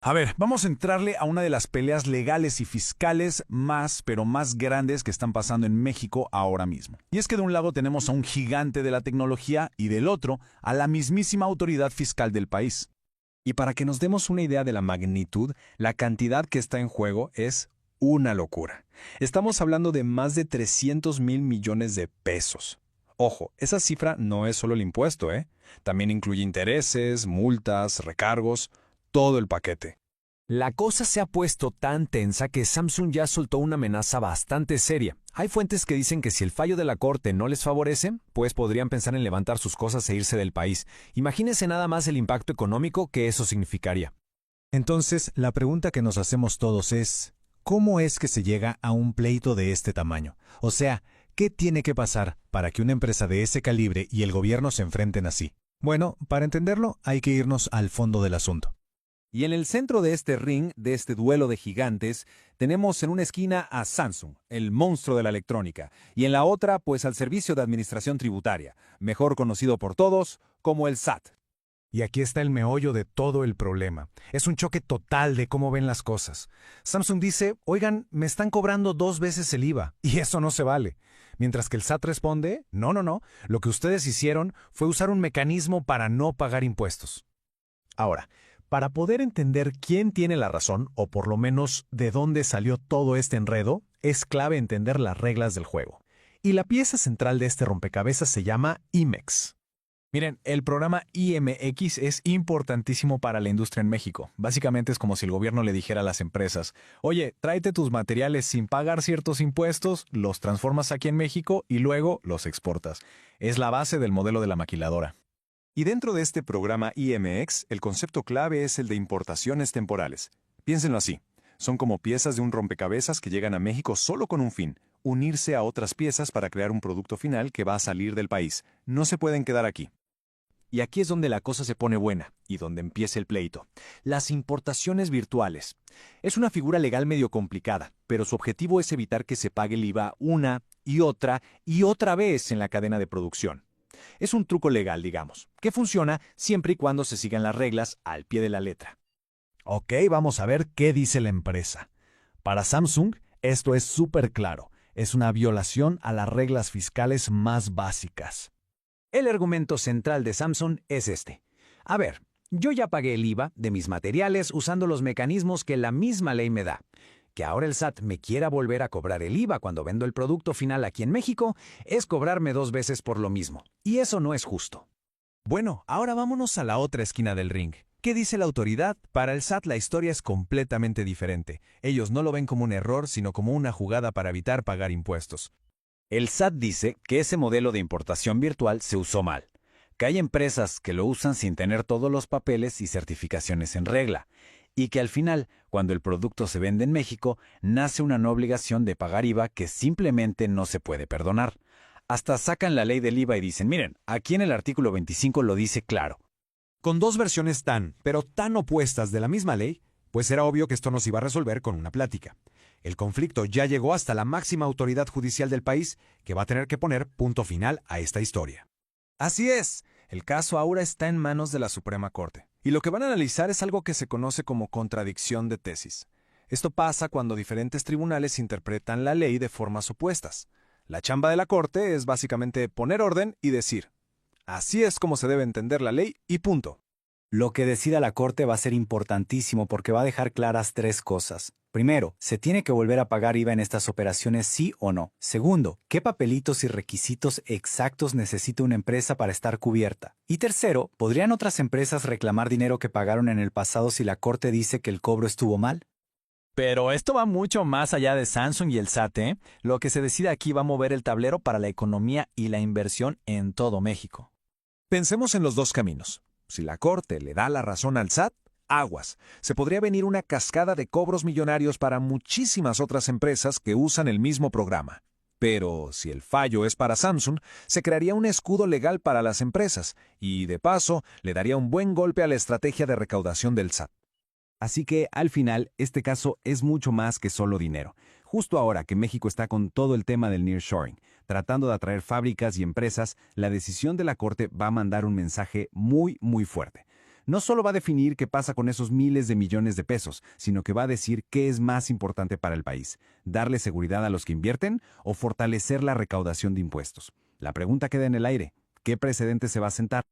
A ver, vamos a entrarle a una de las peleas legales y fiscales pero más grandes que están pasando en México ahora mismo. Y es que de un lado tenemos a un gigante de la tecnología y del otro a la mismísima autoridad fiscal del país. Y para que nos demos una idea de la magnitud, la cantidad que está en juego es una locura. Estamos hablando de más de 300,000 millones de pesos. Ojo, esa cifra no es solo el impuesto, ¿eh? También incluye intereses, multas, recargos, todo el paquete. La cosa se ha puesto tan tensa que Samsung ya soltó una amenaza bastante seria. Hay fuentes que dicen que si el fallo de la corte no les favorece, pues podrían pensar en levantar sus cosas e irse del país. Imagínense nada más el impacto económico que eso significaría. Entonces, la pregunta que nos hacemos todos es, ¿cómo es que se llega a un pleito de este tamaño? O sea, ¿qué tiene que pasar para que una empresa de ese calibre y el gobierno se enfrenten así? Bueno, para entenderlo, hay que irnos al fondo del asunto. Y en el centro de este ring, de este duelo de gigantes, tenemos en una esquina a Samsung, el monstruo de la electrónica, y en la otra, pues al Servicio de Administración Tributaria, mejor conocido por todos como el SAT. Y aquí está el meollo de todo el problema. Es un choque total de cómo ven las cosas. Samsung dice, oigan, me están cobrando 2 veces el IVA, y eso no se vale. Mientras que el SAT responde, no, lo que ustedes hicieron fue usar un mecanismo para no pagar impuestos. Ahora, para poder entender quién tiene la razón, o por lo menos de dónde salió todo este enredo, es clave entender las reglas del juego. Y la pieza central de este rompecabezas se llama IMEX. Miren, el programa IMX es importantísimo para la industria en México. Básicamente es como si el gobierno le dijera a las empresas, oye, tráete tus materiales sin pagar ciertos impuestos, los transformas aquí en México y luego los exportas. Es la base del modelo de la maquiladora. Y dentro de este programa IMX, el concepto clave es el de importaciones temporales. Piénsenlo así. Son como piezas de un rompecabezas que llegan a México solo con un fin, unirse a otras piezas para crear un producto final que va a salir del país. No se pueden quedar aquí. Y aquí es donde la cosa se pone buena y donde empieza el pleito. Las importaciones virtuales. Es una figura legal medio complicada, pero su objetivo es evitar que se pague el IVA una y otra vez en la cadena de producción. Es un truco legal, digamos, que funciona siempre y cuando se sigan las reglas al pie de la letra. Ok, vamos a ver qué dice la empresa. Para Samsung, esto es súper claro. Es una violación a las reglas fiscales más básicas. El argumento central de Samsung es este. A ver, yo ya pagué el IVA de mis materiales usando los mecanismos que la misma ley me da. Que ahora el SAT me quiera volver a cobrar el IVA cuando vendo el producto final aquí en México es cobrarme 2 veces por lo mismo. Y eso no es justo. Bueno, ahora vámonos a la otra esquina del ring. ¿Qué dice la autoridad? Para el SAT la historia es completamente diferente. Ellos no lo ven como un error, sino como una jugada para evitar pagar impuestos. El SAT dice que ese modelo de importación virtual se usó mal, que hay empresas que lo usan sin tener todos los papeles y certificaciones en regla, y que al final, cuando el producto se vende en México, nace una no obligación de pagar IVA que simplemente no se puede perdonar. Hasta sacan la ley del IVA y dicen, miren, aquí en el artículo 25 lo dice claro. Con dos versiones pero tan opuestas de la misma ley, pues era obvio que esto no se iba a resolver con una plática. El conflicto ya llegó hasta la máxima autoridad judicial del país, que va a tener que poner punto final a esta historia. Así es, el caso ahora está en manos de la Suprema Corte. Y lo que van a analizar es algo que se conoce como contradicción de tesis. Esto pasa cuando diferentes tribunales interpretan la ley de formas opuestas. La chamba de la Corte es básicamente poner orden y decir, así es como se debe entender la ley y punto. Lo que decida la Corte va a ser importantísimo porque va a dejar claras 3 cosas. Primero, ¿se tiene que volver a pagar IVA en estas operaciones sí o no? Segundo, ¿qué papelitos y requisitos exactos necesita una empresa para estar cubierta? Y tercero, ¿podrían otras empresas reclamar dinero que pagaron en el pasado si la Corte dice que el cobro estuvo mal? Pero esto va mucho más allá de Samsung y el SAT, ¿eh? Lo que se decide aquí va a mover el tablero para la economía y la inversión en todo México. Pensemos en los dos caminos. Si la Corte le da la razón al SAT, aguas. Se podría venir una cascada de cobros millonarios para muchísimas otras empresas que usan el mismo programa. Pero si el fallo es para Samsung, se crearía un escudo legal para las empresas y, de paso, le daría un buen golpe a la estrategia de recaudación del SAT. Así que, al final, este caso es mucho más que solo dinero. Justo ahora que México está con todo el tema del nearshoring, tratando de atraer fábricas y empresas, la decisión de la Corte va a mandar un mensaje muy fuerte. no solo va a definir qué pasa con esos miles de millones de pesos, sino que va a decir qué es más importante para el país, darle seguridad a los que invierten o fortalecer la recaudación de impuestos. La pregunta queda en el aire. ¿Qué precedente se va a sentar?